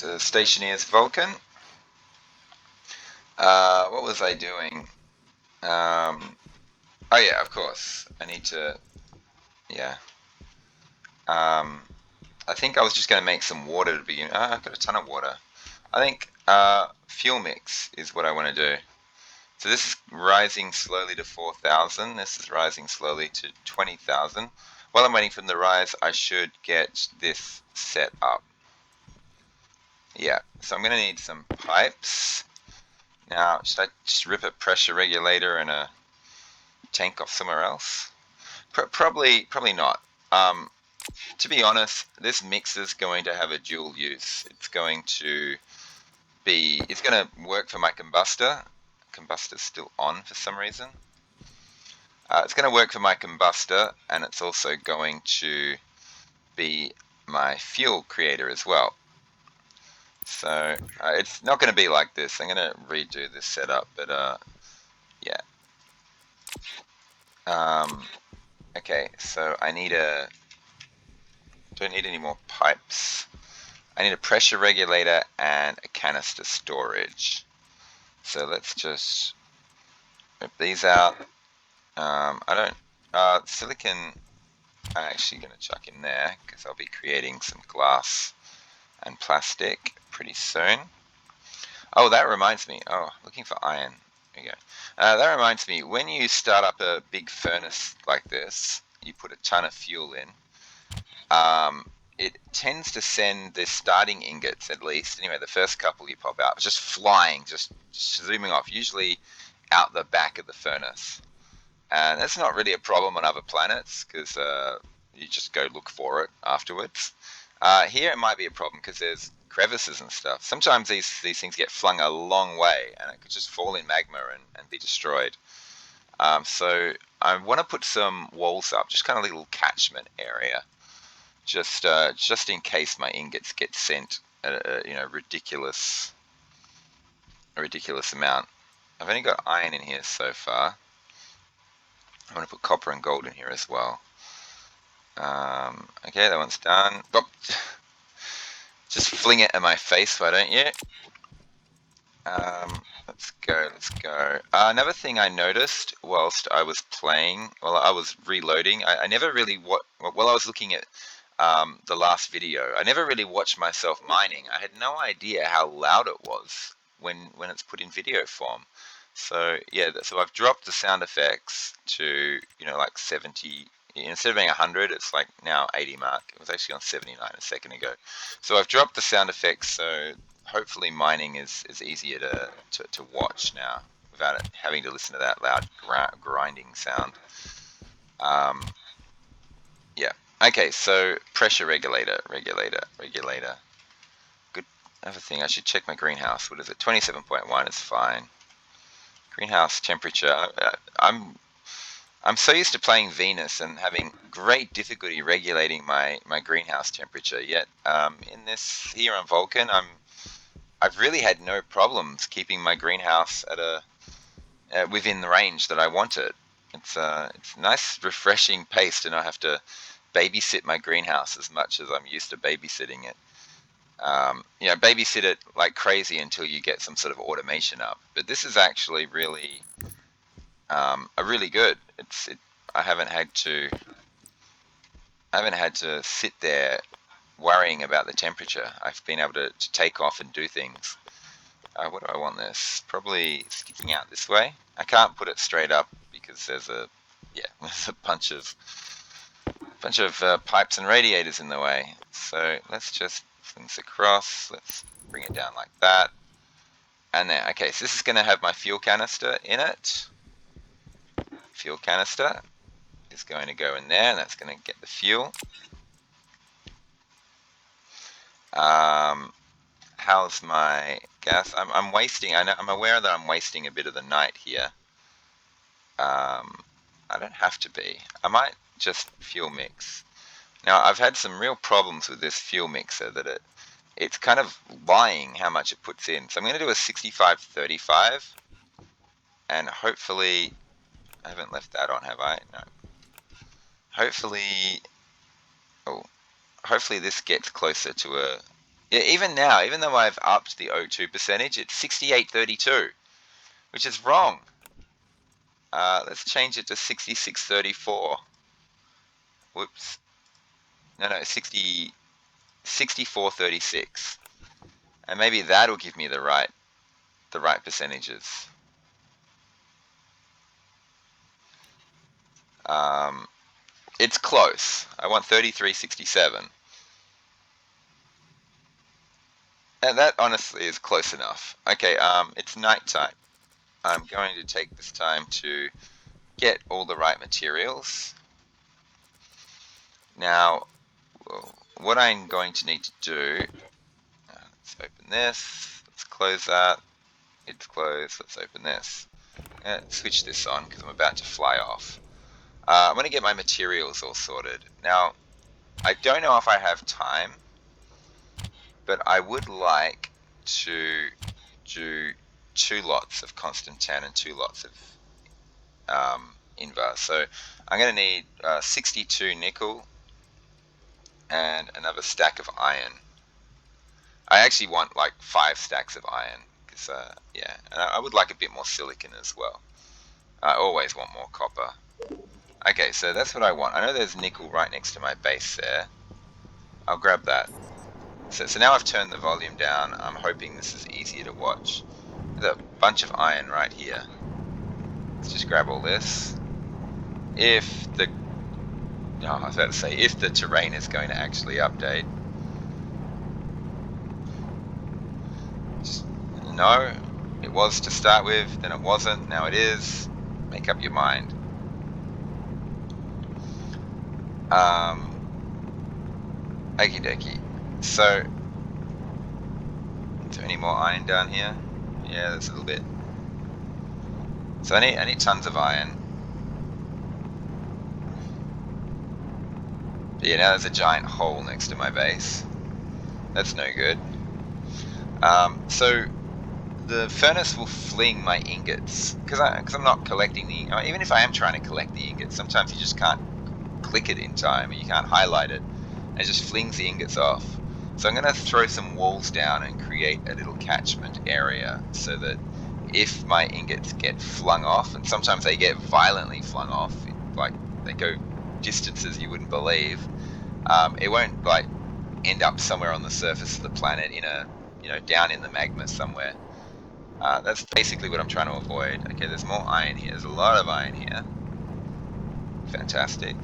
to Stationeers Vulcan. What was I doing? Oh yeah, of course. I need to, yeah. Um, I think I was just going to make some water to begin. I've got a ton of water. I think fuel mix is what I want to do. So this is rising slowly to 4,000. This is rising slowly to 20,000. While I'm waiting for them to rise, I should get this set up. Yeah, so I'm going to need some pipes. Now, should I just rip a pressure regulator and a tank off somewhere else? Probably not. To be honest, this mixer is going to have a dual use. It's going to work for my combustor. Combustor's still on for some reason. It's going to work for my combustor, and it's also going to be my fuel creator as well. So it's not going to be like this. I'm going to redo this setup, but yeah. Okay, so I need don't need any more pipes. I need a pressure regulator and a canister storage. So let's just rip these out. Silicon I'm actually going to chuck in there because I'll be creating some glass and plastic pretty soon. Oh, that reminds me. Oh, looking for iron. There you go. That reminds me, when you start up a big furnace like this, you put a ton of fuel in. It tends to send the starting ingots, at least, anyway, the first couple you pop out, just flying, just zooming off, usually out the back of the furnace. And that's not really a problem on other planets, because you just go look for it afterwards. Here it might be a problem, because there's crevices and stuff. Sometimes these things get flung a long way, and it could just fall in magma and be destroyed. So I want to put some walls up, just kind of a little catchment area. Just in case my ingots get sent at a ridiculous amount. I've only got iron in here so far. I'm going to put copper and gold in here as well. Okay, that one's done. Oh, just fling it in my face, why don't you? Let's go. Another thing I noticed whilst I was playing, while I was reloading, I never really while I was looking at the last video, I never really watched myself mining. I had no idea how loud it was when it's put in video form. So yeah, so I've dropped the sound effects to like 70. Instead of being 100, it's like now 80 mark. It was actually on 79 a second ago. So I've dropped the sound effects, so hopefully mining is easier to watch now without it having to listen to that loud grinding sound. Yeah. Okay, so pressure regulator. Good. Another thing, I should check my greenhouse. What is it? 27.1 is fine. Greenhouse temperature. I'm so used to playing Venus and having great difficulty regulating my greenhouse temperature. Yet in this here on Vulcan, I've really had no problems keeping my greenhouse at within the range that I want it. It's a nice, refreshing pace to not have to babysit my greenhouse as much as I'm used to babysitting it. Babysit it like crazy until you get some sort of automation up. But this is actually really, really good. I haven't had to sit there worrying about the temperature. I've been able to take off and do things. What do I want this? Probably sticking out this way. I can't put it straight up because there's there's a bunch of pipes and radiators in the way. So let's just fling this across. Let's bring it down like that. And there. Okay, so this is going to have my fuel canister in it. Fuel canister is going to go in there, and that's going to get the fuel. How's my gas? I'm wasting. I'm aware that I'm wasting a bit of the night here. I don't have to be. I might just fuel mix. Now I've had some real problems with this fuel mixer that it's kind of lying how much it puts in. So I'm going to do a 65-35, and hopefully I haven't left that on, have I? No. Hopefully this gets closer to Yeah, even now, even though I've upped the O2 percentage, it's 68.32, which is wrong. Let's change it to 66.34. Whoops. No, 64.36. And maybe that'll give me the right percentages. It's close. I want 33.67. And that honestly is close enough. Okay, it's nighttime. I'm going to take this time to get all the right materials. Now, what I'm going to need to do, let's open this, let's close that, it's closed, let's open this. Switch this on because I'm about to fly off. I'm going to get my materials all sorted. Now, I don't know if I have time, but I would like to do 2 lots of Constantan and 2 lots of Invar. So I'm going to need 62 nickel and another stack of iron. I actually want like 5 stacks of iron because yeah, and I would like a bit more silicon as well. I always want more copper. Okay, so that's what I want. I know there's nickel right next to my base there. I'll grab that. So now I've turned the volume down. I'm hoping this is easier to watch. There's a bunch of iron right here. Let's just grab all this. If the I was about to say, if the terrain is going to actually update. No, it was to start with, then it wasn't, now it is. Make up your mind. Okie dokie. So, is there any more iron down here? Yeah, there's a little bit. So I need tons of iron. But yeah, now there's a giant hole next to my base. That's no good. So the furnace will fling my ingots because I'm not collecting the. Even if I am trying to collect the ingots, sometimes you just can't click it in time, or you can't highlight it. It just flings the ingots off. So I'm going to throw some walls down and create a little catchment area so that if my ingots get flung off, and sometimes they get violently flung off, like they go distances you wouldn't believe, it won't like end up somewhere on the surface of the planet in a down in the magma somewhere. That's basically what I'm trying to avoid. Okay, there's more iron here. There's a lot of iron here. Fantastic.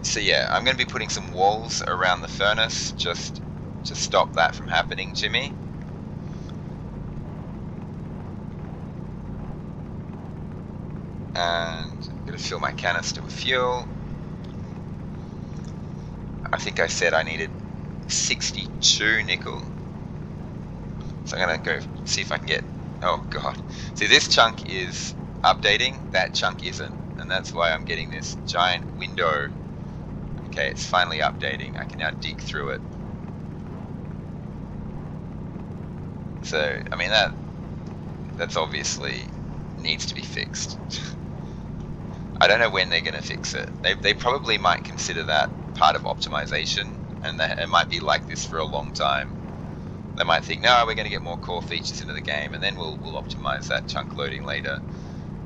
So yeah, I'm going to be putting some walls around the furnace just to stop that from happening to me. And I'm going to fill my canister with fuel. I think I said I needed 62 nickel. So I'm going to go see if I can get... Oh god. See, this chunk is updating, that chunk isn't. And that's why I'm getting this giant window. Okay, it's finally updating. I can now dig through it. So, I mean, that's obviously needs to be fixed. I don't know when they're going to fix it. They probably might consider that part of optimization, and it might be like this for a long time. They might think, no, we're going to get more core features into the game, and then we'll optimize that chunk loading later.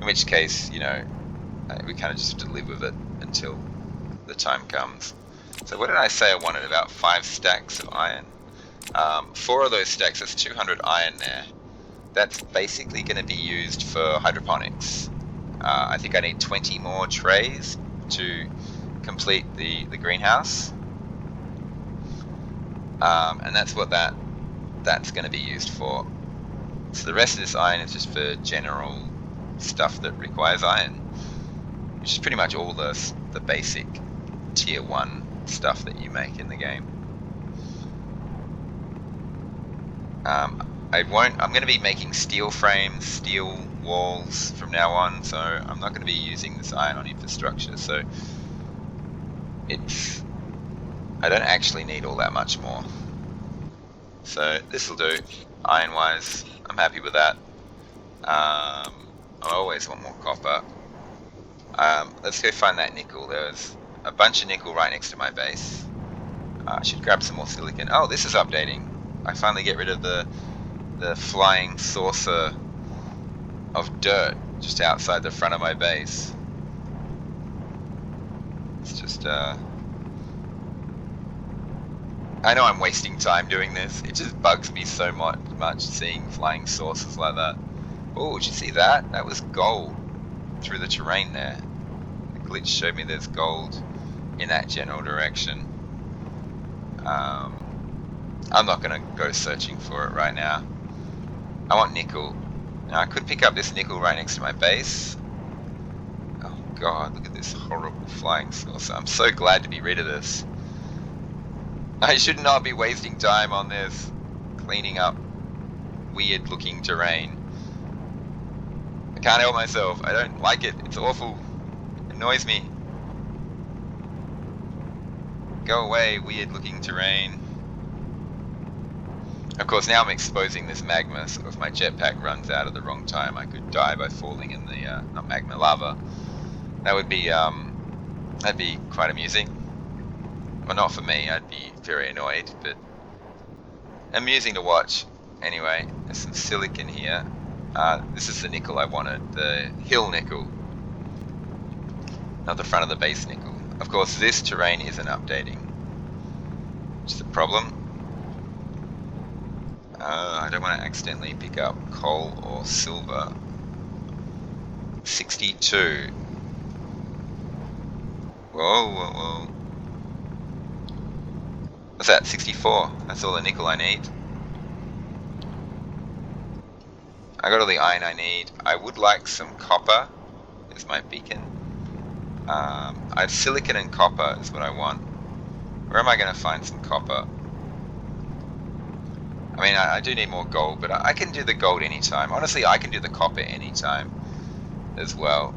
In which case, we kind of just have to live with it until the time comes. So what did I say I wanted? About 5 stacks of iron. 4 of those stacks, that's 200 iron there. That's basically going to be used for hydroponics. I think I need 20 more trays to complete the greenhouse. And that's what that's going to be used for. So the rest of this iron is just for general stuff that requires iron, which is pretty much all the basic tier 1 stuff that you make in the game. I'm going to be making steel frames, steel walls from now on, so I'm not going to be using this iron on infrastructure, so I don't actually need all that much more. So this will do, iron wise. I'm happy with that. I always want more copper. Let's go find that nickel. There's a bunch of nickel right next to my base. I should grab some more silicon. Oh, this is updating. I finally get rid of the flying saucer of dirt just outside the front of my base. It's just, I know I'm wasting time doing this. It just bugs me so much seeing flying saucers like that. Oh, did you see that? That was gold through the terrain there. The glitch showed me there's gold in that general direction. I'm not going to go searching for it right now. I want nickel. Now I could pick up this nickel right next to my base. Oh god, look at this horrible flying saucer. I'm so glad to be rid of this. I should not be wasting time on this, cleaning up weird looking terrain. I can't help myself. I don't like it. It's awful. It annoys me. Go away, weird looking terrain. Of course, now I'm exposing this magma, so if my jetpack runs out at the wrong time, I could die by falling in the, not magma, lava. That would be, that'd be quite amusing. Well, not for me, I'd be very annoyed, but amusing to watch. Anyway, there's some silicon here. This is the nickel I wanted, the hill nickel. Not the front of the base nickel. Of course, this terrain isn't updating, which is a problem. I don't want to accidentally pick up coal or silver. 62. Whoa. What's that? 64. That's all the nickel I need. I got all the iron I need. I would like some copper. There's my beacon. I have silicon and copper is what I want. Where am I going to find some copper? I mean, I do need more gold, but I can do the gold anytime. Honestly, I can do the copper anytime as well.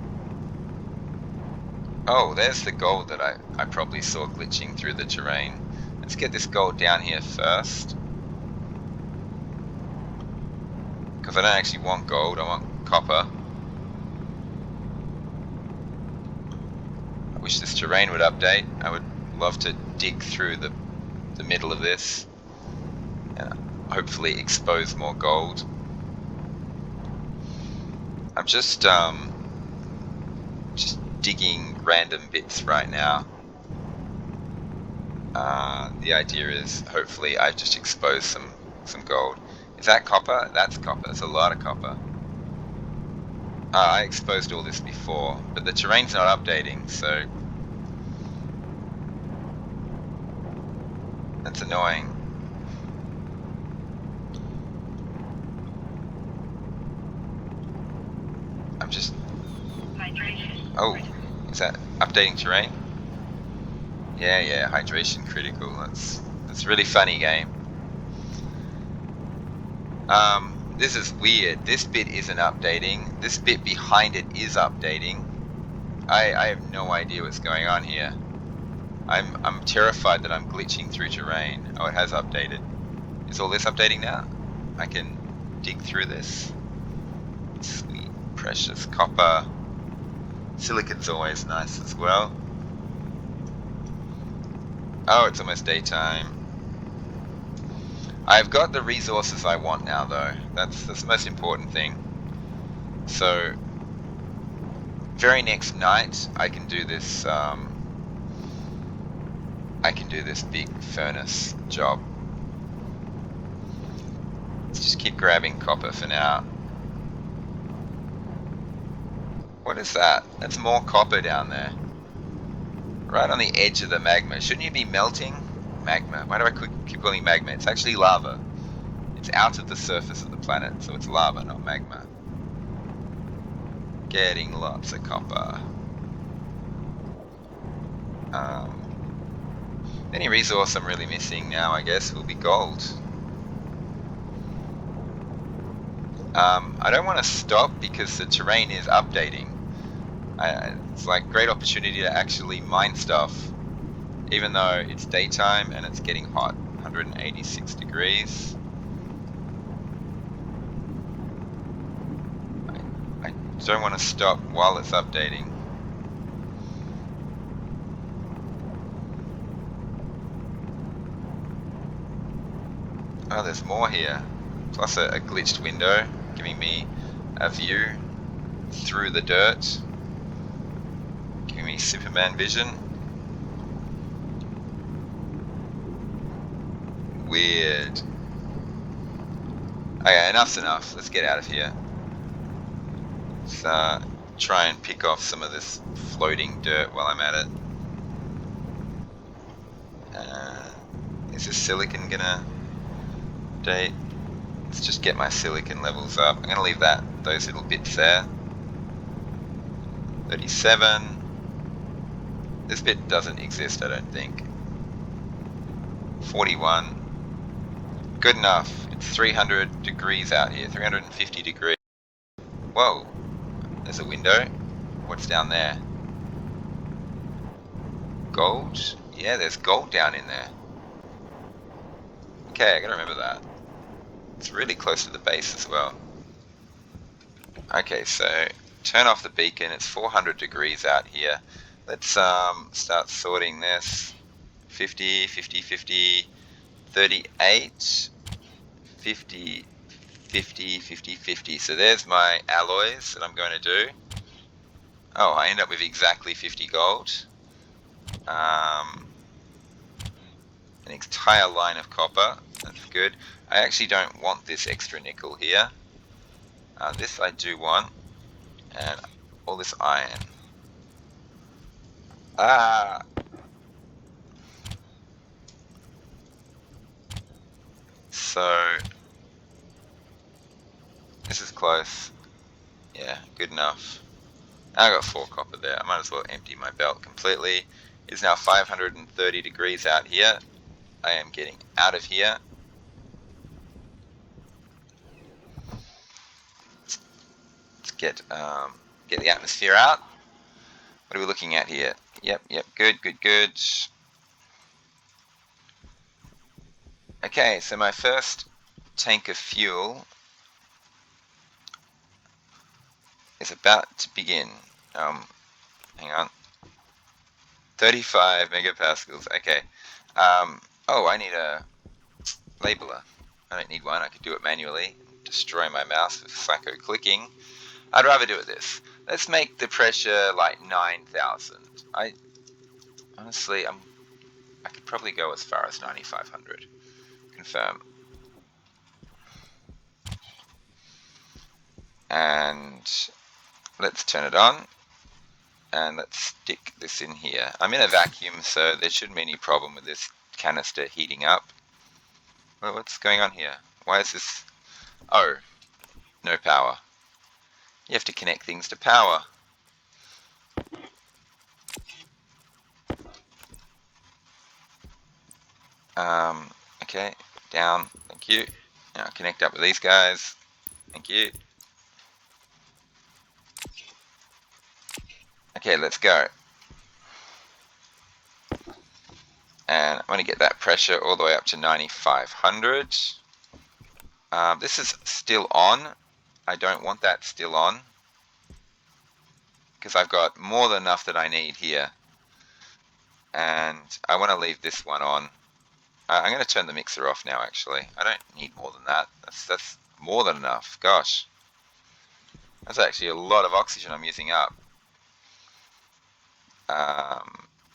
Oh, there's the gold that I probably saw glitching through the terrain. Let's get this gold down here first. Because I don't actually want gold, I want copper. I wish this terrain would update. I would love to dig through the middle of this and hopefully expose more gold. I'm just digging random bits right now. The idea is hopefully I just expose some gold. Is that copper? That's copper. That's a lot of copper. I exposed all this before, but the terrain's not updating, so that's annoying. I'm just... Oh, is that updating terrain? Yeah, hydration critical. That's really funny game. This is weird. This bit isn't updating. This bit behind it is updating. I have no idea what's going on here. I'm terrified that I'm glitching through terrain. Oh, it has updated. Is all this updating now? I can dig through this. Sweet, precious copper. Silicon's always nice as well. Oh, it's almost daytime. I've got the resources I want now, though. That's the most important thing. So, very next night, I can do this. I can do this big furnace job. Let's just keep grabbing copper for now. What is that? That's more copper down there. Right on the edge of the magma. Shouldn't you be melting? Magma. Why do I keep calling it magma? It's actually lava. It's out of the surface of the planet, so it's lava, not magma. Getting lots of copper. Any resource I'm really missing now, I guess, will be gold. I don't want to stop because the terrain is updating. It's like a great opportunity to actually mine stuff, even though it's daytime and it's getting hot, 186 degrees. I don't want to stop while it's updating. Oh, there's more here. Plus a glitched window, giving me a view through the dirt. Giving me Superman vision. Weird. Okay, enough's enough. Let's get out of here. Let's try and pick off some of this floating dirt while I'm at it. Is this silicon gonna date? Let's just get my silicon levels up. I'm gonna leave those little bits there. 37. This bit doesn't exist, I don't think. 41. Good enough. It's 300 degrees out here. 350 degrees. Whoa. There's a window. What's down there? Gold? Yeah, there's gold down in there. Okay, I gotta remember that. It's really close to the base as well. Okay, so turn off the beacon. It's 400 degrees out here. Let's start sorting this. 50, 50, 50, 38, 50, 50, 50, 50. So there's my alloys that I'm going to do. Oh, I end up with exactly 50 gold. An entire line of copper. That's good. I actually don't want this extra nickel here. This I do want. And all this iron. Ah! So, this is close. Yeah, good enough. I got 4 copper there. I might as well empty my belt completely. It's now 530 degrees out here. I am getting out of here. Let's get the atmosphere out. What are we looking at here? Yep, good, good, good. Okay, so my first tank of fuel is about to begin. Hang on. 35 megapascals. Okay. Oh, I need a labeler. I don't need one. I could do it manually. Destroy my mouse with psycho clicking. I'd rather do it this. Let's make the pressure like 9,000. Honestly, I could probably go as far as 9,500. Confirm. And let's turn it on. And let's stick this in here. I'm in a vacuum, so there shouldn't be any problem with this canister heating up. Well, what's going on here? Why is this? Oh, no power. You have to connect things to power. Okay, down, thank you. Now connect up with these guys, thank you. Okay, let's go. And I'm going to get that pressure all the way up to 9,500. This is still on. I don't want that still on, because I've got more than enough that I need here. And I want to leave this one on. I'm going to turn the mixer off now, actually. I don't need more than that. That's more than enough. Gosh. That's actually a lot of oxygen I'm using up.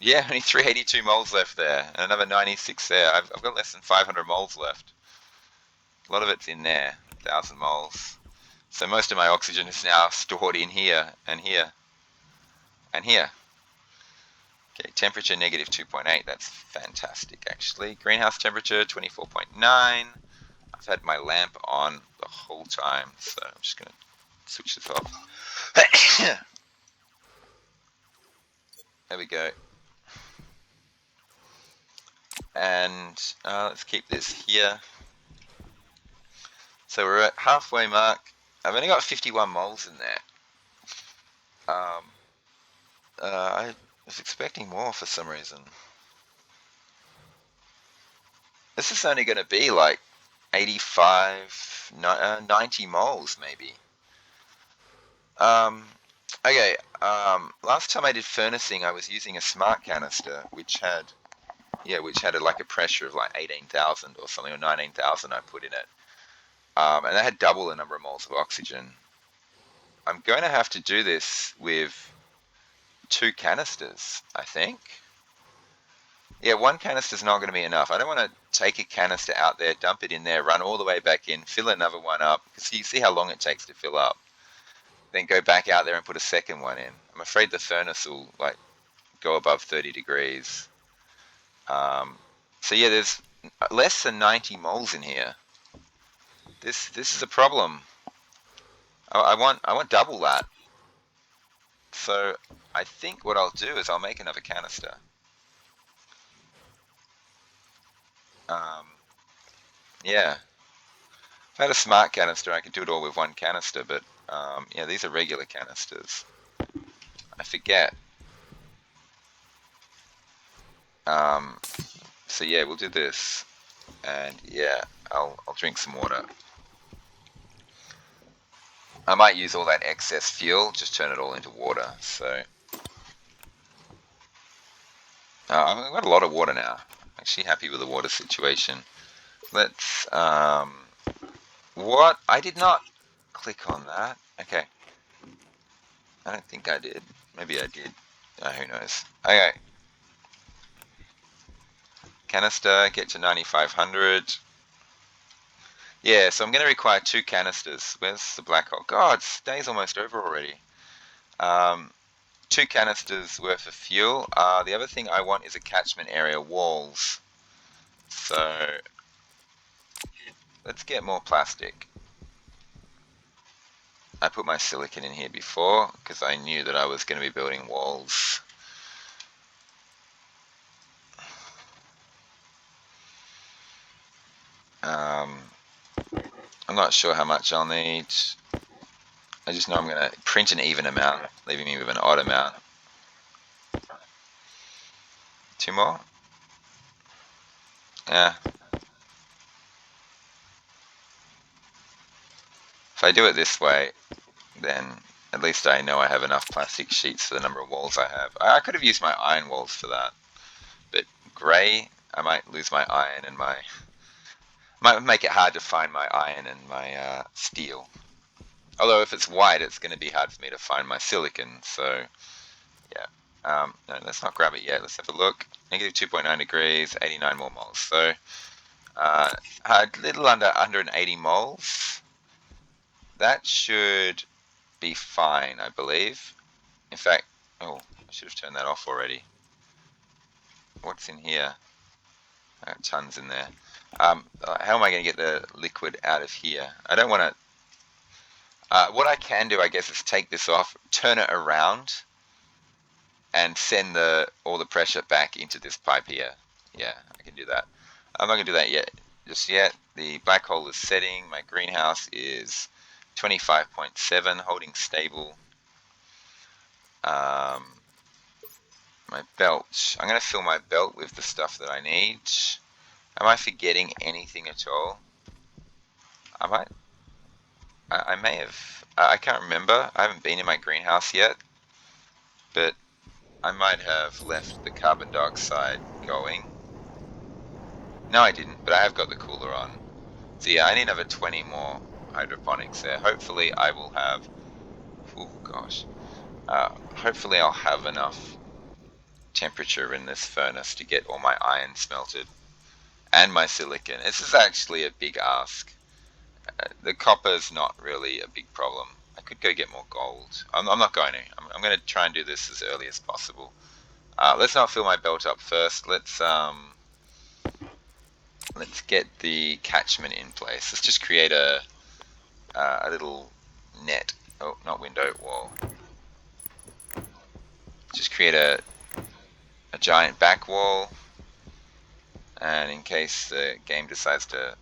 Yeah, only 382 moles left there, and another 96 there. I've got less than 500 moles left. A lot of it's in there, 1,000 moles. So most of my oxygen is now stored in here, and here, and here. Okay, temperature negative 2.8, that's fantastic actually. Greenhouse temperature 24.9. I've had my lamp on the whole time, so I'm just going to switch this off. There we go. And let's keep this here. So we're at halfway mark. I've only got 51 moles in there. I was expecting more for some reason. This is only going to be like 85, 90 moles maybe. Okay, last time I did furnacing I was using a smart canister which had Yeah, which had like a pressure of like 18,000 or something, or 19,000 I put in it. And that had double the number of moles of oxygen. I'm going to have to do this with 2 canisters, I think. Yeah, 1 canister's not going to be enough. I don't want to take a canister out there, dump it in there, run all the way back in, fill another one up. Because you see how long it takes to fill up. Then go back out there and put a second one in. I'm afraid the furnace will like go above 30 degrees. So yeah, there's less than 90 moles in here. This is a problem. I want double that. So I think what I'll do is I'll make another canister. Um, yeah, if I had a smart canister, I could do it all with one canister. But yeah, these are regular canisters. I forget. Um, so yeah, we'll do this, and yeah, I'll drink some water. I might use all that excess fuel, just turn it all into water. So I've got a lot of water now. I'm actually happy with the water situation. Let's what? I did not click on that. Okay. I don't think I did. Maybe I did. Who knows? Okay. Canister, get to 9,500. Yeah, so I'm going to require 2 canisters. Where's the black hole? God, day's almost over already. 2 canisters worth of fuel. The other thing I want is a catchment area walls. So let's get more plastic. I put my silicon in here before because I knew that I was going to be building walls. I'm not sure how much I'll need. I just know I'm going to print an even amount, leaving me with an odd amount. 2 more? Yeah. If I do it this way, then at least I know I have enough plastic sheets for the number of walls I have. I could have used my iron walls for that, but grey, I might lose my iron and might make it hard to find my iron and my steel. Although if it's white, it's going to be hard for me to find my silicon. So yeah, no, let's not grab it yet. Let's have a look. Negative 2.9 degrees, 89 more moles. So a little under 180 moles. That should be fine, I believe. In fact, oh, I should have turned that off already. What's in here? I got tons in there. How am I going to get the liquid out of here? I don't want to. What I can do, I guess, is take this off, turn it around, and send all the pressure back into this pipe here. Yeah, I can do that. I'm not going to do that yet, just yet. The black hole is setting. My greenhouse is 25.7, holding stable. My belt. I'm going to fill my belt with the stuff that I need. Am I forgetting anything at all? I might. I may have. I can't remember. I haven't been in my greenhouse yet, but I might have left the carbon dioxide going. No, I didn't, but I have got the cooler on. So yeah, I need another 20 more hydroponics there. Hopefully I will have. Oh gosh. Hopefully I'll have enough temperature in this furnace to get all my iron smelted and my silicon. This is actually a big ask. The copper is not really a big problem. I could go get more gold. I'm not going to. I'm going to try and do this as early as possible. Let's not fill my belt up first. Let's get the catchment in place. Let's just create a little net. Oh, not window, wall. Just create a giant back wall, and in case the game decides to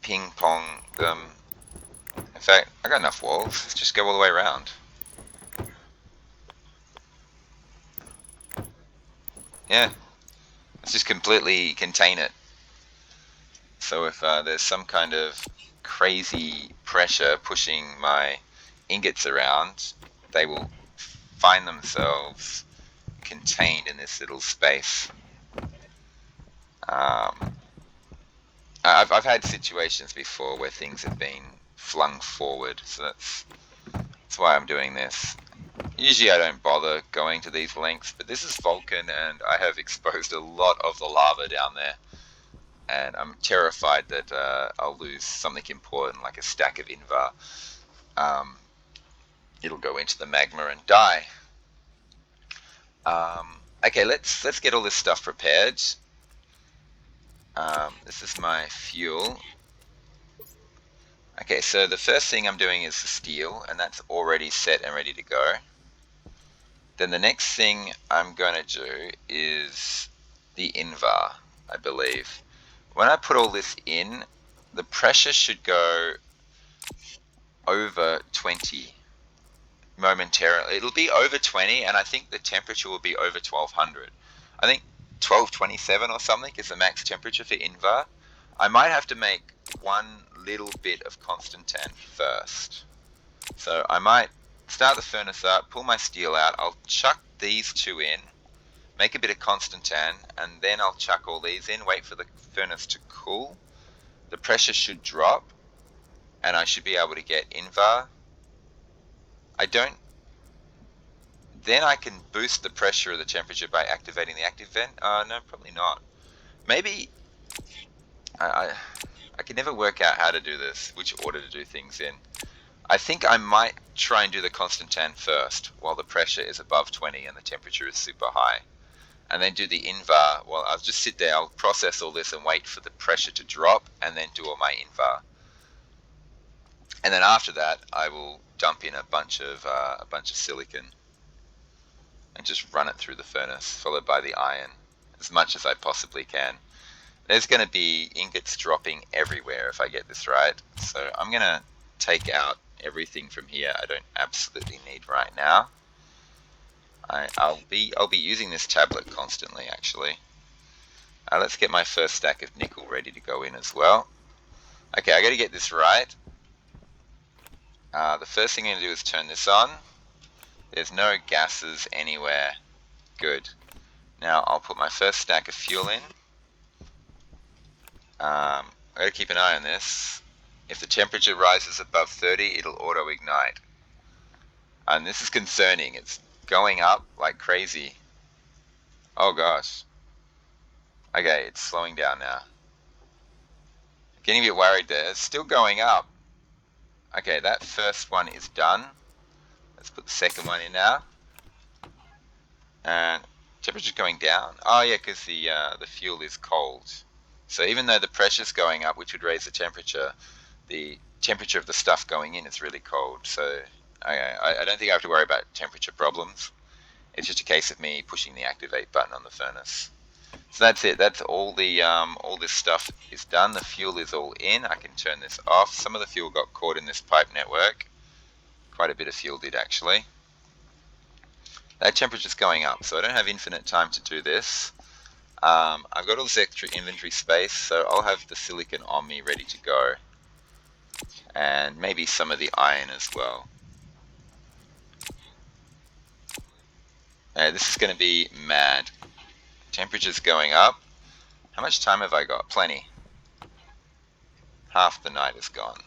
ping pong them. In fact, I got enough walls. Let's just go all the way around. Yeah, let's just completely contain it. So if there's some kind of crazy pressure pushing my ingots around, they will find themselves contained in this little space. I've had situations before where things have been flung forward, so that's why I'm doing this. Usually I don't bother going to these lengths, but this is Vulcan and I have exposed a lot of the lava down there, and I'm terrified that I'll lose something important like a stack of Invar. It'll go into the magma and die. Okay, let's get all this stuff prepared. This is my fuel. Okay, so the first thing I'm doing is the steel, and that's already set and ready to go. Then the next thing I'm going to do is the Invar, I believe. When I put all this in, the pressure should go over 20 momentarily. It'll be over 20, and I think the temperature will be over 1200. I think 1227 or something is the max temperature for Invar. I might have to make one little bit of Constantan first. So I might start the furnace up, pull my steel out, I'll chuck these two in, make a bit of Constantan, and then I'll chuck all these in, wait for the furnace to cool. The pressure should drop, and I should be able to get Invar. Then I can boost the pressure of the temperature by activating the active vent. No, probably not. Maybe, I can never work out how to do this, which order to do things in. I think I might try and do the Constantan first while the pressure is above 20 and the temperature is super high. And then do the Invar. Well, I'll just sit there, I'll process all this and wait for the pressure to drop and then do all my Invar. And then after that, I will dump in a bunch of silicon and just run it through the furnace, followed by the iron, as much as I possibly can. There's going to be ingots dropping everywhere if I get this right. So I'm going to take out everything from here I don't absolutely need right now. I'll be using this tablet constantly, actually. Let's get my first stack of nickel ready to go in as well. Okay, I got to get this right. The first thing I'm going to do is turn this on. There's no gases anywhere. Good. Now I'll put my first stack of fuel in. I've got to keep an eye on this. If the temperature rises above 30, it'll auto-ignite. And this is concerning. It's going up like crazy. Oh gosh. Okay, it's slowing down now. Getting a bit worried there. It's still going up. Okay, that first one is done. Let's put the second one in now. And temperature's going down. Oh yeah, because the fuel is cold. So even though the pressure's going up, which would raise the temperature of the stuff going in is really cold. So I don't think I have to worry about temperature problems. It's just a case of me pushing the activate button on the furnace. So that's it. That's all this stuff is done. The fuel is all in. I can turn this off. Some of the fuel got caught in this pipe network. Quite a bit of fuel did, actually. That temperature's going up, so I don't have infinite time to do this. I've got all this extra inventory space, so I'll have the silicon on me ready to go. And maybe some of the iron as well. This is going to be mad. Temperature's going up. How much time have I got? Plenty. Half the night is gone.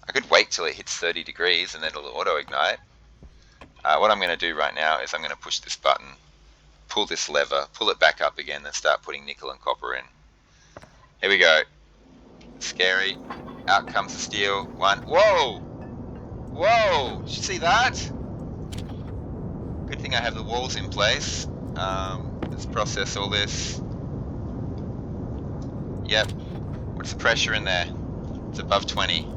I could wait till it hits 30 degrees and then it'll auto-ignite. What I'm going to do right now is I'm going to push this button, pull this lever, pull it back up again, and start putting nickel and copper in. Here we go. Scary. Out comes the steel. One. Whoa! Whoa! Did you see that? Good thing I have the walls in place. Let's process all this. Yep. What's the pressure in there? It's above 20.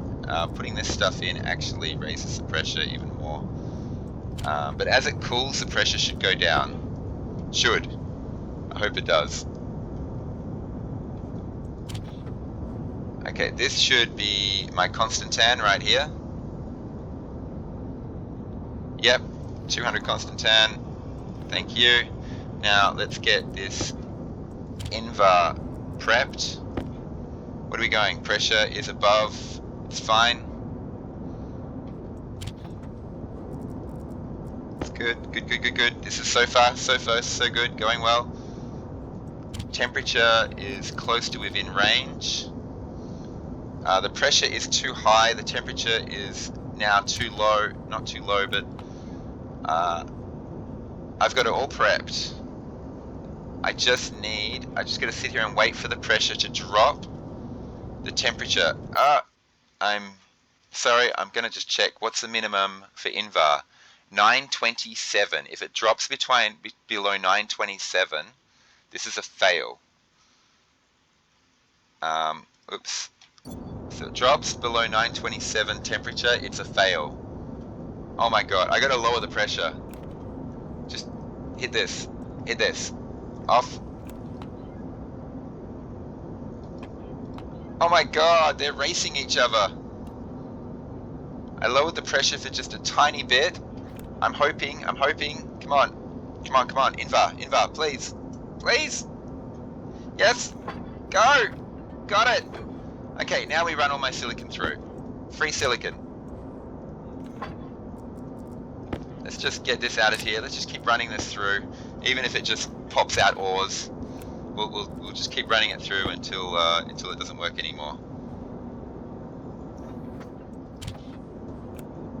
Putting this stuff in actually raises the pressure even more. But as it cools, the pressure should go down. Should. I hope it does. Okay, this should be my Constantan right here. Yep, 200 Constantan. Thank you. Now let's get this Invar prepped. What are we going? Pressure is above. It's fine. Let's Good, good, good, good, good. This is so far, so good. Going well. Temperature is close to within range. The pressure is too high. The temperature is now too low. Not too low, but I've got it all prepped. I just gotta sit here and wait for the pressure to drop. The temperature. I'm sorry, I'm gonna just check. What's the minimum for Invar? 927. If it drops below 927, this is a fail. Oops. So it drops below 927 temperature, it's a fail. Oh my god, I gotta lower the pressure. Just hit this. Hit this. Off. Oh my god, they're racing each other. I lowered the pressure for just a tiny bit. I'm hoping. Come on. Invar, please. Please. Yes. Go. Got it. Okay, now we run all my silicon through. Free silicon. Let's just get this out of here. Let's just keep running this through. Even if it just pops out ores, we'll just keep running it through until it doesn't work anymore.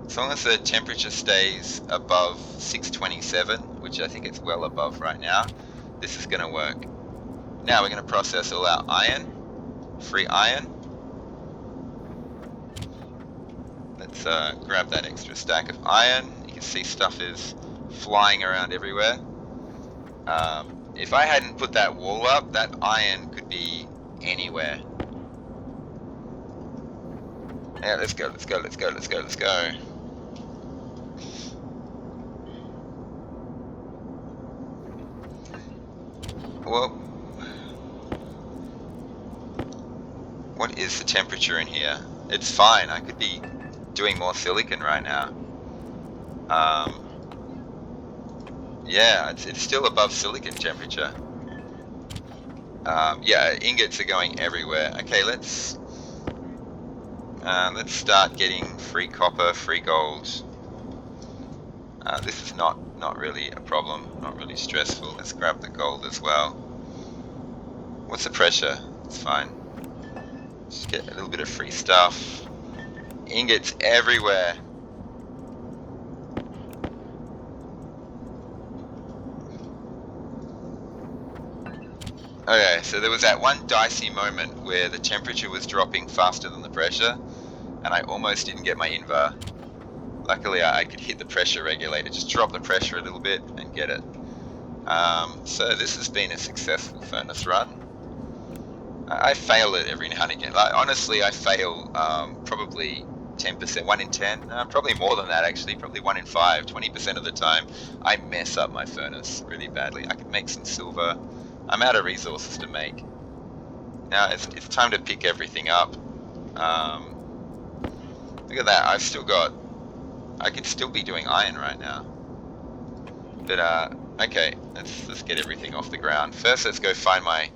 As long as the temperature stays above 627, which I think it's well above right now, this is going to work. Now we're going to process all our iron, free iron. Let's grab that extra stack of iron. You can see stuff is flying around everywhere. If I hadn't put that wall up, that iron could be anywhere. Yeah, let's go. Well, what is the temperature in here? It's fine. I could be doing more silicon right now. Yeah, it's still above silicon temperature. Yeah, ingots are going everywhere. Okay, let's start getting free copper, free gold. This is not really a problem, not really stressful. Let's grab the gold as well. What's the pressure? It's fine. Just get a little bit of free stuff. Ingots everywhere. Okay, so there was that one dicey moment where the temperature was dropping faster than the pressure, and I almost didn't get my Invar. Luckily, I could hit the pressure regulator, just drop the pressure a little bit and get it. So this has been a successful furnace run. I fail it every now and again. Like, honestly, I fail probably 10%, 1 in 10, probably more than that actually, probably 1 in 5, 20% of the time. I mess up my furnace really badly. I could make some silver. I'm out of resources to make. Now it's time to pick everything up. Look at that, I could still be doing iron right now. But okay, let's get everything off the ground. First, let's go find my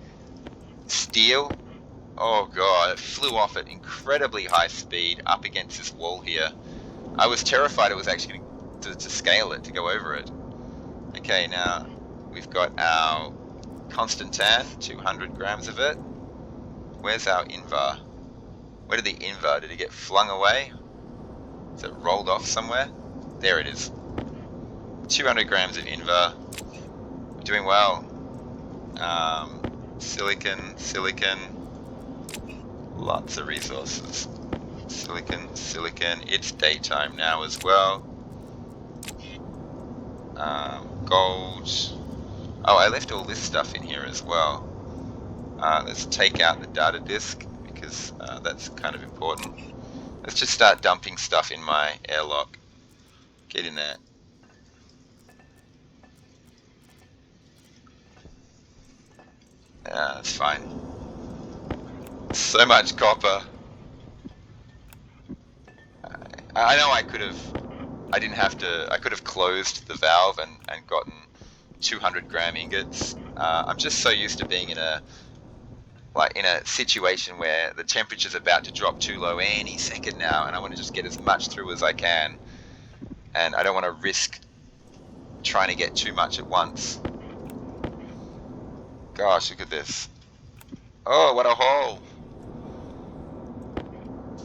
steel. Oh god, it flew off at incredibly high speed up against this wall here. I was terrified it was actually to scale it, to go over it. Okay, now we've got our Constantan, 200 grams of it. Where's our Invar? Where did the Invar? Did it get flung away? Is it rolled off somewhere? There it is. 200 grams of Invar. We're doing well. Silicon. Lots of resources. Silicon. It's daytime now as well. Gold. Oh, I left all this stuff in here as well. Let's take out the data disk because that's kind of important. Let's just start dumping stuff in my airlock. Get in there. That's fine. So much copper. I know I could have closed the valve and gotten 200 gram ingots. I'm just so used to being in a situation where the temperature's about to drop too low any second now, and I want to just get as much through as I can, and I don't want to risk trying to get too much at once. Gosh, look at this. Oh, what a hole.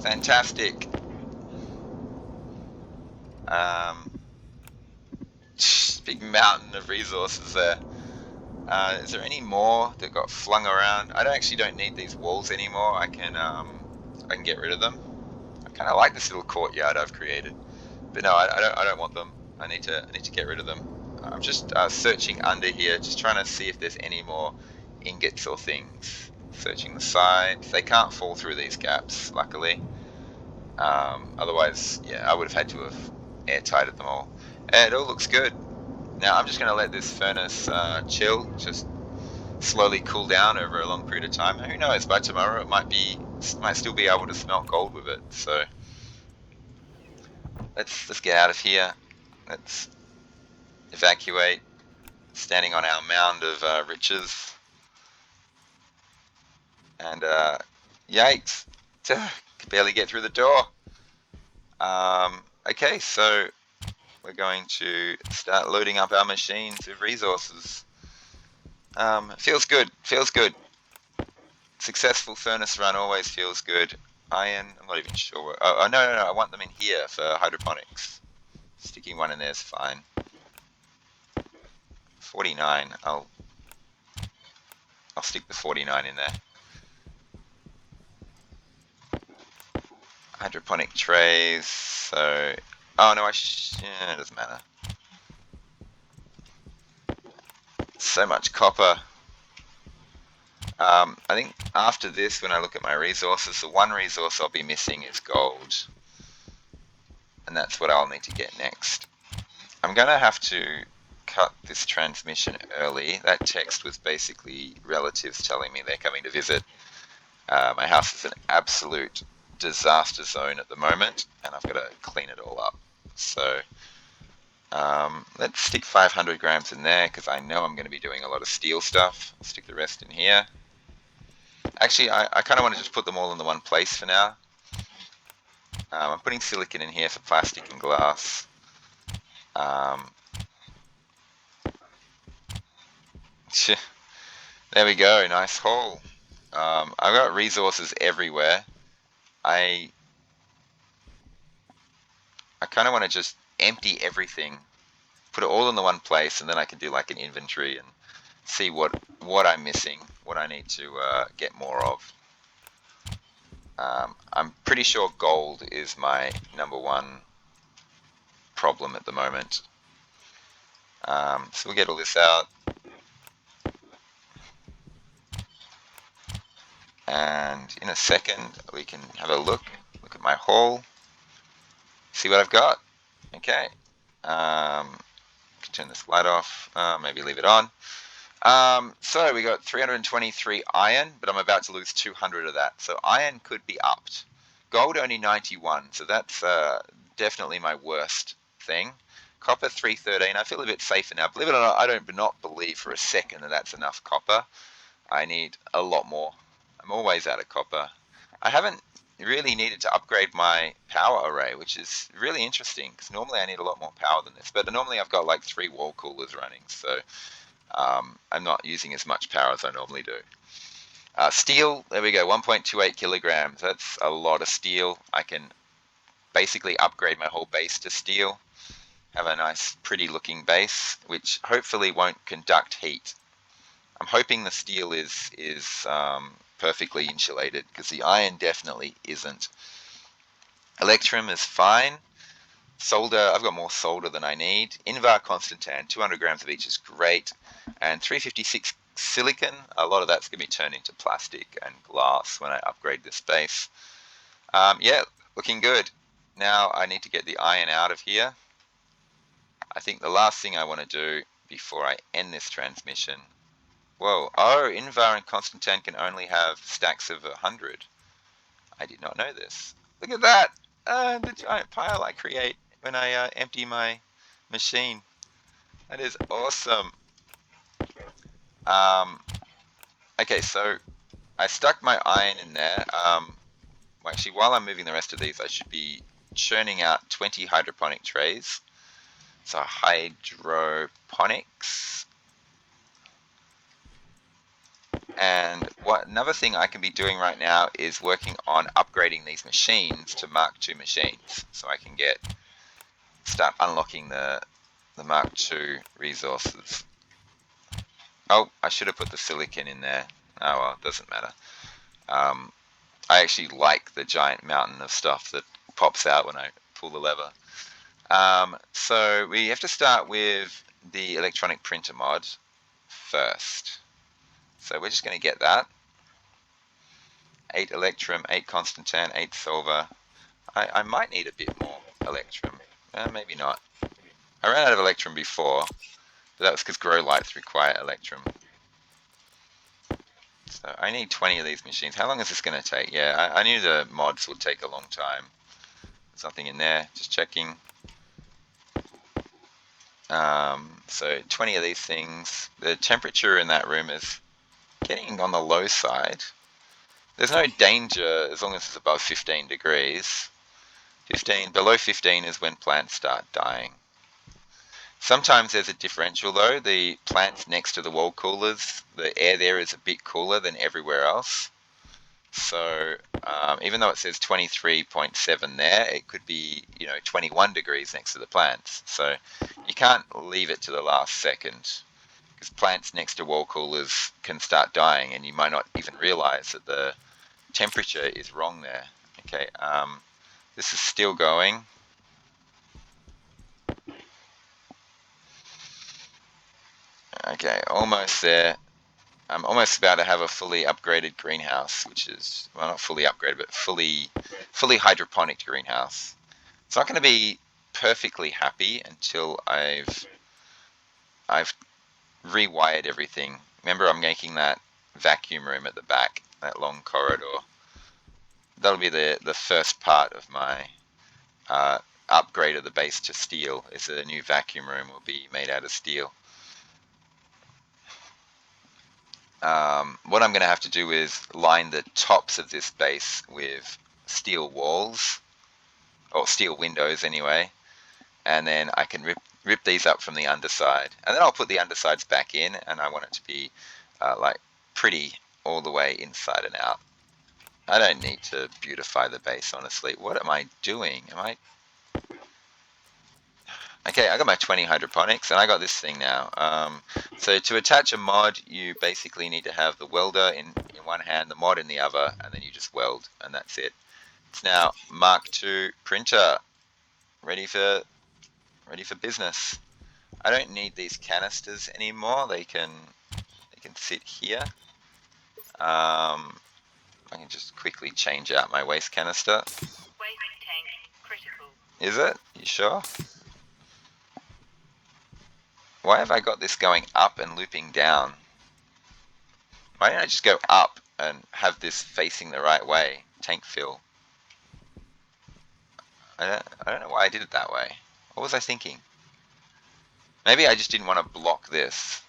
Fantastic. Um, big mountain of resources there. Is there any more that got flung around? I actually don't need these walls anymore. I can get rid of them. I kind of like this little courtyard I've created, but no, I don't want them. I need to get rid of them. I'm just searching under here, just trying to see if there's any more ingots or things. Searching the sides. They can't fall through these gaps, luckily. Otherwise, yeah, I would have had to have airtighted them all. And it all looks good. Now I'm just going to let this furnace chill, just slowly cool down over a long period of time. Who knows? By tomorrow, it might still be able to smelt gold with it. So let's get out of here. Let's evacuate. Standing on our mound of riches, and yikes! Could barely get through the door. Okay, so we're going to start loading up our machines with resources. Feels good. Feels good. Successful furnace run always feels good. Iron, I'm not even sure. Oh, no, I want them in here for hydroponics. Sticking one in there is fine. 49. I'll stick the 49 in there. Hydroponic trays. So, oh no, yeah, it doesn't matter. So much copper. I think after this, when I look at my resources, the one resource I'll be missing is gold. And that's what I'll need to get next. I'm going to have to cut this transmission early. That text was basically relatives telling me they're coming to visit. My house is an absolute disaster zone at the moment, and I've got to clean it all up. So let's stick 500 grams in there, because I know I'm going to be doing a lot of steel stuff. I'll stick the rest in here. Actually, I kind of want to just put them all in the one place for now. I'm putting silicon in here for plastic and glass. There we go, nice haul. I've got resources everywhere. I kind of want to just empty everything, put it all in the one place, and then I can do like an inventory and see what I'm missing, what I need to get more of. I'm pretty sure gold is my #1 problem at the moment. So we'll get all this out. And in a second, we can have a look at my haul, see what I've got. Okay. Turn this light off, maybe leave it on. So we got 323 iron, but I'm about to lose 200 of that. So iron could be upped. Gold only 91, so that's definitely my worst thing. Copper 313, I feel a bit safer now. Believe it or not, I don't not believe for a second that that's enough copper. I need a lot more. I'm always out of copper. I haven't really needed to upgrade my power array, which is really interesting, because normally I need a lot more power than this. But normally I've got like 3 wall coolers running, so I'm not using as much power as I normally do. Steel, there we go, 1.28 kilograms. That's a lot of steel. I can basically upgrade my whole base to steel, have a nice pretty looking base, which hopefully won't conduct heat. I'm hoping the steel is perfectly insulated, because the iron definitely isn't. Electrum is fine. Solder, I've got more solder than I need. Invar, Constantan, 200 grams of each is great. And 356 silicon, a lot of that's going to be turned into plastic and glass when I upgrade this base. Yeah, looking good. Now I need to get the iron out of here. I think the last thing I want to do before I end this transmission. Whoa, oh, Invar and Constantan can only have stacks of 100. I did not know this. Look at that! The giant pile I create when I empty my machine. That is awesome. Okay, so I stuck my iron in there. Actually, while I'm moving the rest of these, I should be churning out 20 hydroponic trays. So hydroponics. And another thing I can be doing right now is working on upgrading these machines to Mark II machines, so I can start unlocking the Mark II resources. Oh, I should have put the silicon in there. Oh well, it doesn't matter. I actually like the giant mountain of stuff that pops out when I pull the lever. So we have to start with the electronic printer mod first. So we're just going to get that. 8 electrum, 8 Constantan, 8 silver. I might need a bit more electrum. Maybe not. I ran out of electrum before, but that was because grow lights require electrum. So I need 20 of these machines. How long is this going to take? Yeah, I knew the mods would take a long time. There's nothing in there, just checking. So 20 of these things. The temperature in that room is getting on the low side. There's no danger as long as it's above 15 degrees. Below 15 is when plants start dying. Sometimes there's a differential though. The plants next to the wall coolers, the air there is a bit cooler than everywhere else. So even though it says 23.7 there, it could be 21 degrees next to the plants. So you can't leave it to the last second, because plants next to wall coolers can start dying, and you might not even realize that the temperature is wrong there. Okay, this is still going. Okay, almost there. I'm almost about to have a fully upgraded greenhouse, which is, well, not fully upgraded, but fully hydroponic greenhouse. It's not going to be perfectly happy until I've rewired everything. Remember, I'm making that vacuum room at the back, that long corridor. That'll be the first part of my upgrade of the base to steel. Is that a new vacuum room will be made out of steel. What I'm going to have to do is line the tops of this base with steel walls, or steel windows anyway, and then I can rip these up from the underside, and then I'll put the undersides back in, and I want it to be like pretty all the way inside and out. I don't need to beautify the base, honestly. What am I doing? Okay, I got my 20 hydroponics, and I got this thing now. So to attach a mod, you basically need to have the welder in one hand, the mod in the other, and then you just weld, and that's it. It's now Mark II printer, ready for business. I don't need these canisters anymore. They can sit here. I can just quickly change out my waste canister. Waste tank critical. Is it? You sure? Why have I got this going up and looping down? Why don't I just go up and have this facing the right way? Tank fill. I don't know why I did it that way. What was I thinking? Maybe I just didn't want to block this.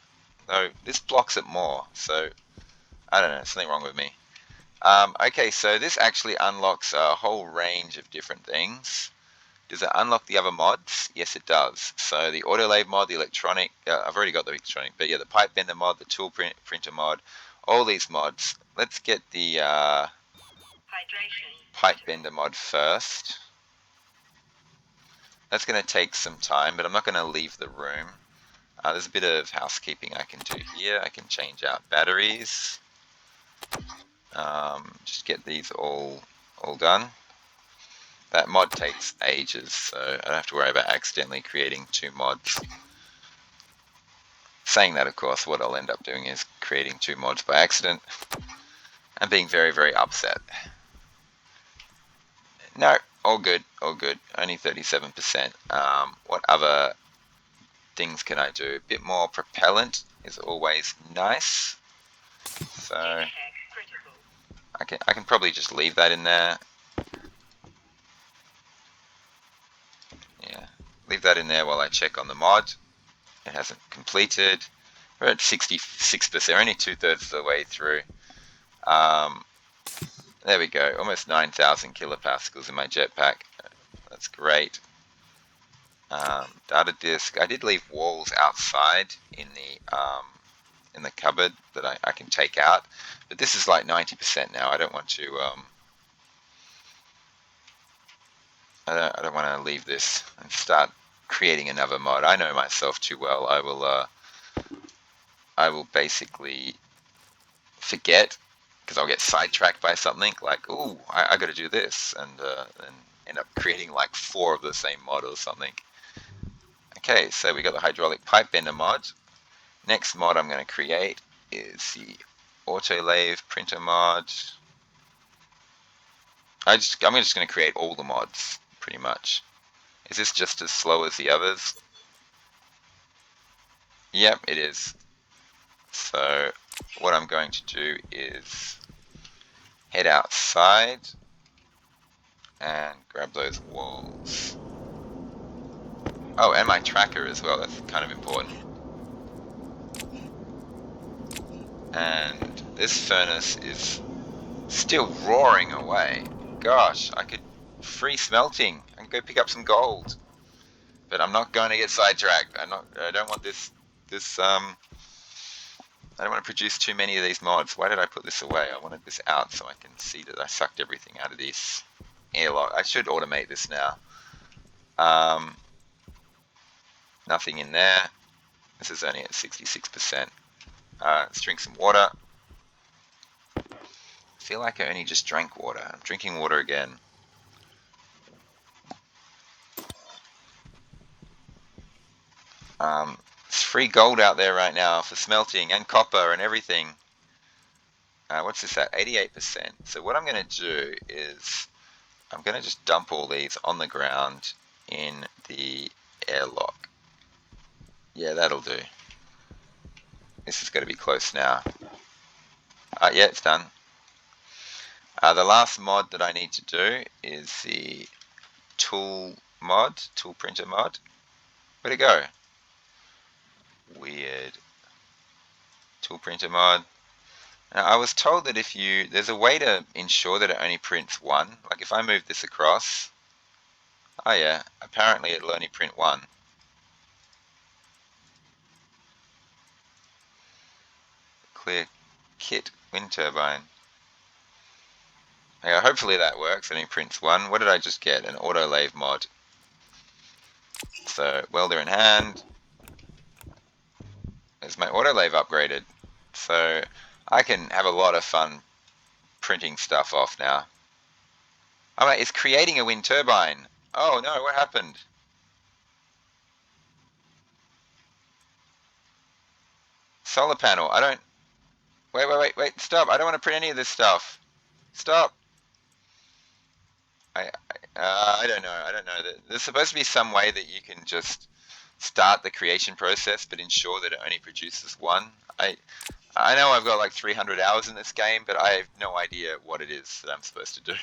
No, this blocks it more, so I don't know, something wrong with me. Okay, so this actually unlocks a whole range of different things. Does it unlock the other mods? Yes, it does. So the autolave mod, the electronic, I've already got the electronic, but yeah, the pipe bender mod, the tool printer mod, all these mods. Let's get the pipe bender mod first. That's going to take some time, but I'm not going to leave the room. There's a bit of housekeeping I can do here. I can change out batteries. Just get these all done. That mod takes ages, so I don't have to worry about accidentally creating 2 mods. Saying that, of course, what I'll end up doing is creating 2 mods by accident and being very, very upset. No, all good, all good. Only 37%. What other things can I do? A bit more propellant is always nice. So I can probably just leave that in there. Yeah, leave that in there while I check on the mod. It hasn't completed. We're at 66%, only 2/3 of the way through. There we go, almost 9,000 kilopascals in my jetpack. That's great. Data disk. I did leave walls outside in the cupboard that I can take out, but this is like 90% now. I don't want to. I don't want to leave this and start creating another mod. I know myself too well. I will basically forget because I'll get sidetracked by something like, "Ooh, I got to do this," and end up creating like 4 of the same mod or something. Okay, so we got the hydraulic pipe bender mod. Next mod I'm going to create is the autolathe printer mod. I'm just going to create all the mods pretty much. Is this just as slow as the others? Yep, it is. So what I'm going to do is head outside and grab those walls. Oh, and my tracker as well. That's kind of important. And this furnace is still roaring away. Gosh, I could free smelting and go pick up some gold. But I'm not going to get sidetracked. I don't want this I don't want to produce too many of these mods. Why did I put this away? I wanted this out so I can see that I sucked everything out of this airlock. I should automate this now. Nothing in there. This is only at 66%. Let's drink some water. I feel like I only just drank water. I'm drinking water again. It's free gold out there right now for smelting and copper and everything. What's this at? 88%. So what I'm going to do is I'm going to just dump all these on the ground in the airlock. Yeah, that'll do. This is going to be close now. Yeah, it's done. The last mod that I need to do is the tool printer mod. Where'd it go? Weird. Tool printer mod. Now, I was told that there's a way to ensure that it only prints 1. Like if I move this across, oh yeah, apparently it'll only print 1. Clear kit wind turbine. Okay, hopefully that works. It only prints 1. What did I just get? An auto lathe mod. So welder in hand. There's my auto lathe upgraded. So I can have a lot of fun printing stuff off now. Oh wait, it's creating a wind turbine. Oh no, what happened? Solar panel. I don't... Wait, stop. I don't want to print any of this stuff. Stop. I don't know. There's supposed to be some way that you can just start the creation process, but ensure that it only produces 1. I know I've got like 300 hours in this game, but I have no idea what it is that I'm supposed to do.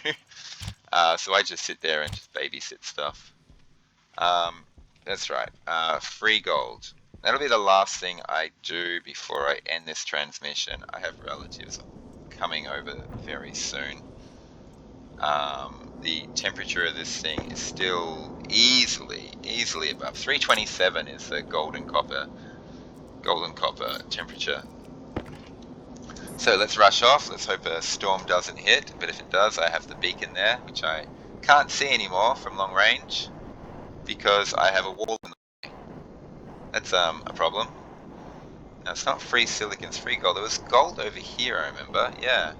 So I just sit there and just babysit stuff. That's right. Free gold. That'll be the last thing I do before I end this transmission. I have relatives coming over very soon. The temperature of this thing is still easily above 327 is the golden copper temperature. So let's rush off. Let's hope a storm doesn't hit, but if it does, I have the beacon there, which I can't see anymore from long range because I have a wall in the way. That's a problem. Now it's not free silicon, it's free gold. There was gold over here, I remember. Yeah.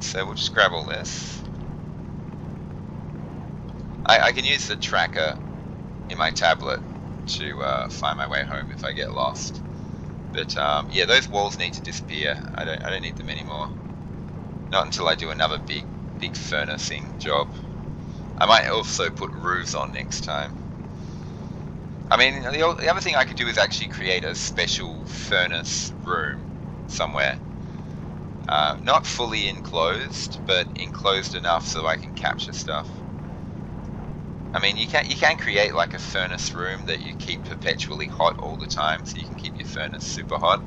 So we'll just grab all this. I can use the tracker in my tablet to find my way home if I get lost. But yeah, those walls need to disappear. I don't need them anymore. Not until I do another big furnacing job. I might also put roofs on next time. I mean, the other thing I could do is actually create a special furnace room somewhere. Not fully enclosed, but enclosed enough so I can capture stuff. I mean, you can create like a furnace room that you keep perpetually hot all the time, so you can keep your furnace super hot.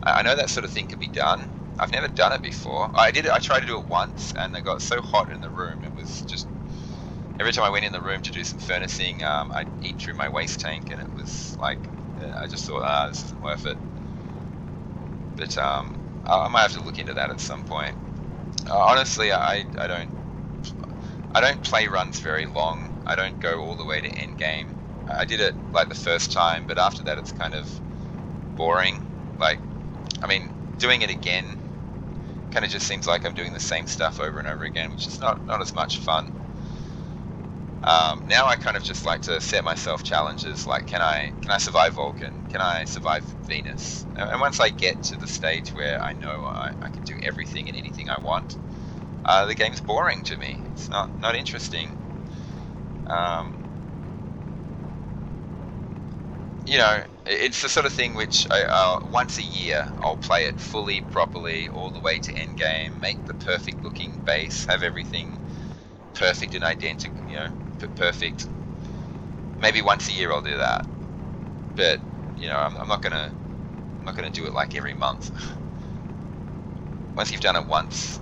I know that sort of thing can be done. I've never done it before. I tried to do it once, and it got so hot in the room, it every time I went in the room to do some furnacing, I'd eat through my waste tank, and it was like, I just thought, this isn't worth it. But I might have to look into that at some point. Honestly, I don't play runs very long. I don't go all the way to end game. I did it like the first time, but after that it's kind of boring. Like, I mean, doing it again kind of just seems like I'm doing the same stuff over and over again, which is not as much fun. Now I kind of just like to set myself challenges, like can I survive Vulcan? Can I survive Venus? And once I get to the stage where I know I can do everything and anything I want, the game's boring to me. It's not interesting. You know, it's the sort of thing which once a year I'll play it fully, properly, all the way to end game, make the perfect looking base, have everything perfect and identical, you know, perfect. Maybe once a year I'll do that, but you know, I'm not gonna do it like every month. Once you've done it once,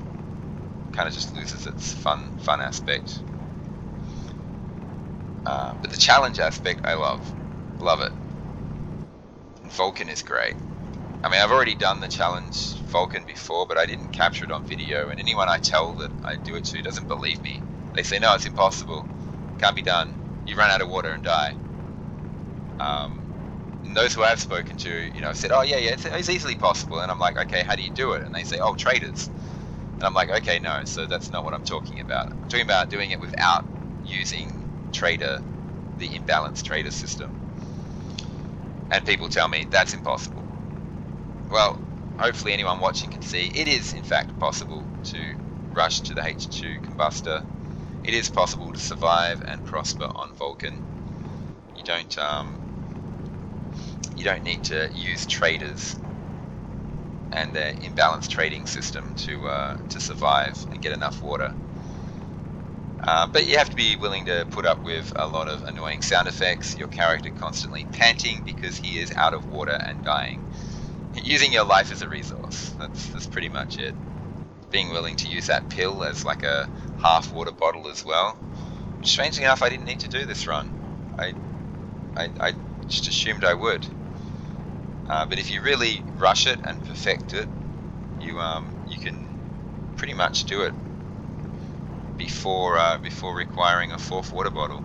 it kind of just loses its fun aspect. But the challenge aspect, I love it. And Vulcan is great. I mean, I've already done the challenge Vulcan before, but I didn't capture it on video, and anyone I tell that I do it to doesn't believe me. They say, no, it's impossible. Can't be done. You run out of water and die. And those who I've spoken to, you know, said, oh, yeah, it's easily possible. And I'm like, okay, how do you do it? And they say, oh, traders. And I'm like, okay, no, so that's not what I'm talking about. I'm talking about doing it without using trader, the imbalanced trader system. And people tell me that's impossible. Well, hopefully anyone watching can see it is in fact possible to rush to the H2 combustor. It is possible to survive and prosper on Vulcan. You don't need to use traders and their imbalanced trading system to survive and get enough water. But you have to be willing to put up with a lot of annoying sound effects, your character constantly panting because he is out of water and dying. Using your life as a resource, that's pretty much it. Being willing to use that pill as like a half water bottle as well. Strangely enough, I didn't need to do this run. I just assumed I would. But if you really rush it and perfect it, you can pretty much do it before requiring a fourth water bottle.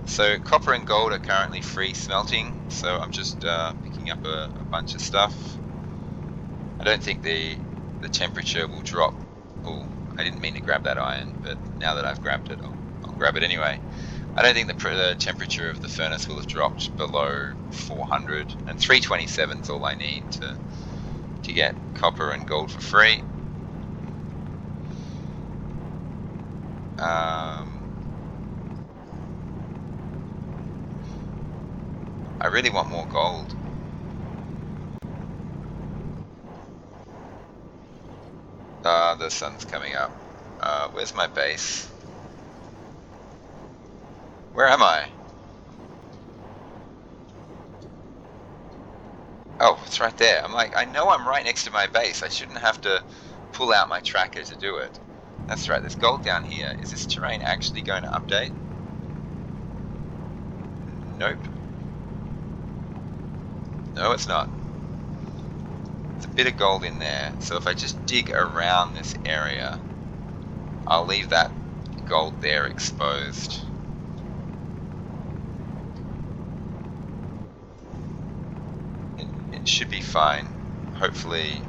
So copper and gold are currently free smelting, so I'm just picking up a bunch of stuff. I don't think the temperature will drop. Oh, I didn't mean to grab that iron, but now that I've grabbed it, I'll grab it anyway. I don't think the temperature of the furnace will have dropped below 400, and 327 is all I need to get copper and gold for free. I really want more gold. The sun's coming up. Where's my base? Where am I? Oh, it's right there. I'm like, I know I'm right next to my base. I shouldn't have to pull out my tracker to do it. That's right, there's gold down here. Is this terrain actually going to update? Nope. No, it's not. There's a bit of gold in there, so if I just dig around this area, I'll leave that gold there exposed. It should be fine. Hopefully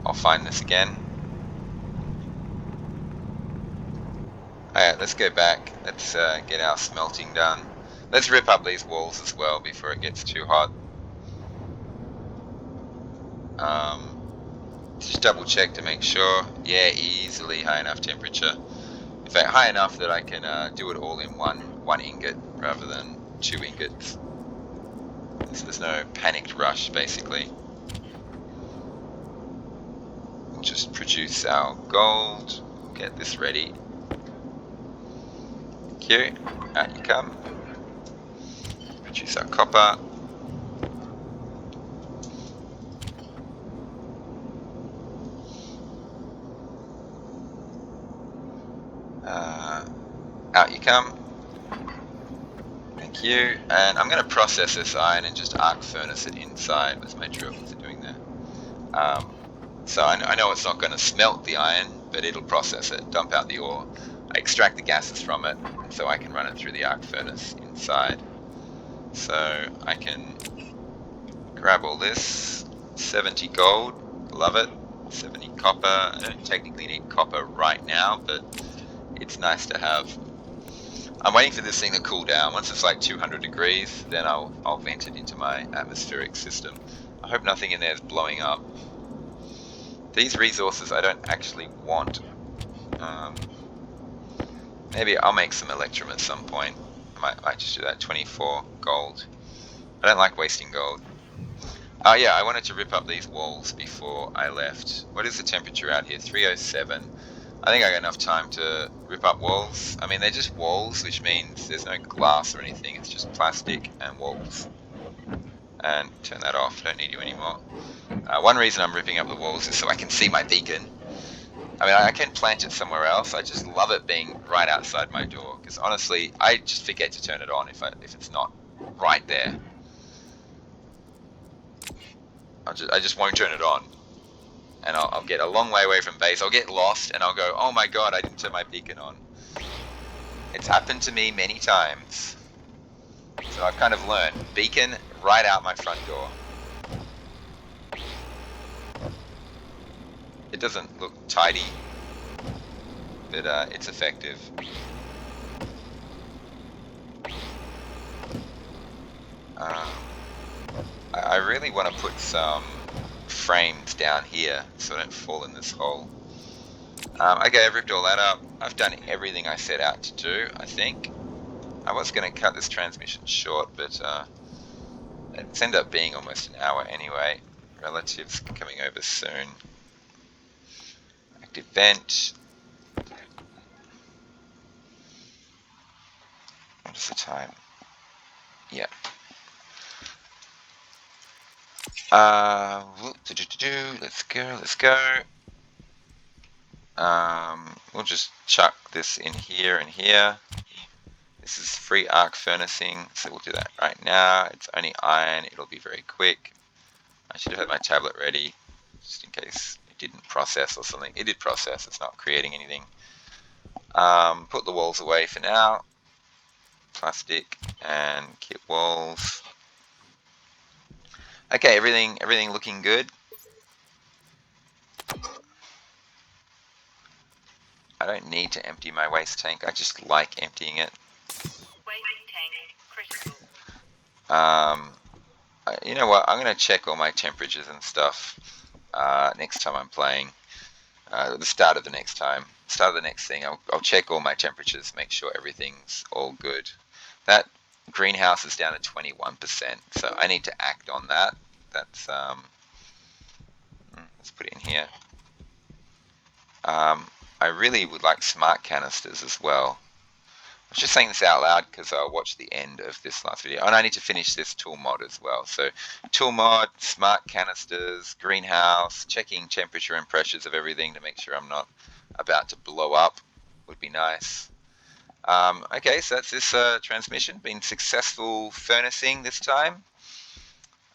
I'll find this again. Alright, let's go back. Let's get our smelting done. Let's rip up these walls as well before it gets too hot. Just double check to make sure. Yeah, easily high enough temperature. In fact, high enough that I can do it all in one ingot rather than 2 ingots. So there's no panicked rush, basically. We'll just produce our gold. We'll get this ready. Thank you. Out you come. Produce our copper. come. Thank you. And I'm going to process this iron and just arc furnace it inside. Where's my drill? What's it doing there? So I know it's not going to smelt the iron, but it'll process it, dump out the ore. I extract the gases from it, so I can run it through the arc furnace inside. So I can grab all this. 70 gold, love it. 70 copper. I don't technically need copper right now, but it's nice to have. I'm waiting for this thing to cool down. Once it's like 200 degrees, then I'll vent it into my atmospheric system. I hope nothing in there is blowing up. These resources I don't actually want. Maybe I'll make some electrum at some point. I might just do that. 24 gold. I don't like wasting gold. Oh yeah, I wanted to rip up these walls before I left. What is the temperature out here? 307. I think I got enough time to rip up walls. I mean, they're just walls, which means there's no glass or anything. It's just plastic and walls. And turn that off. Don't need you anymore. One reason I'm ripping up the walls is so I can see my beacon. I mean, I can plant it somewhere else. I just love it being right outside my door. Because honestly, I just forget to turn it on if it's not right there. I just won't turn it on. And I'll get a long way away from base. I'll get lost and I'll go, oh my god, I didn't turn my beacon on. It's happened to me many times. So I've kind of learned. Beacon right out my front door. It doesn't look tidy, but it's effective. I really want to put some frames down here so I don't fall in this hole. Okay, I've ripped all that up. I've done everything I set out to do, I think. I was going to cut this transmission short, but it's ended up being almost an hour anyway. Relatives coming over soon. Active vent. What is the time? Yeah. Let's go. We'll just chuck this in here and here. This is free arc furnacing, so we'll do that right now. It's only iron, it'll be very quick. I should have had my tablet ready, just in case it didn't process or something. It did process, it's not creating anything. Put the walls away for now. Plastic and kit walls. Okay, everything looking good. I don't need to empty my waste tank, I just like emptying it. Waste tank critical. You know what, I'm going to check all my temperatures and stuff next time I'm playing. The start of the next thing, I'll check all my temperatures, make sure everything's all good. That greenhouse is down to 21%, so I need to act on that. That's let's put it in here. I really would like smart canisters as well. I was just saying this out loud because I watched the end of this last video, and I need to finish this tool mod as well. So tool mod, smart canisters, greenhouse, checking temperature and pressures of everything to make sure I'm not about to blow up would be nice. Okay, so that's this transmission. Been successful furnacing this time.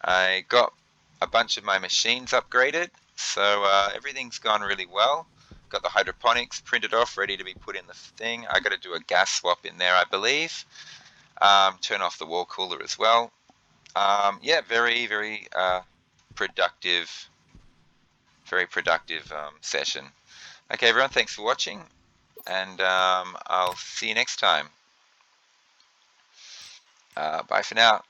I got a bunch of my machines upgraded, so everything's gone really well. Got the hydroponics printed off, ready to be put in the thing. I got to do a gas swap in there, I believe. Turn off the wall cooler as well. Yeah, very productive, session. Okay, everyone, thanks for watching, and I'll see you next time. Bye for now.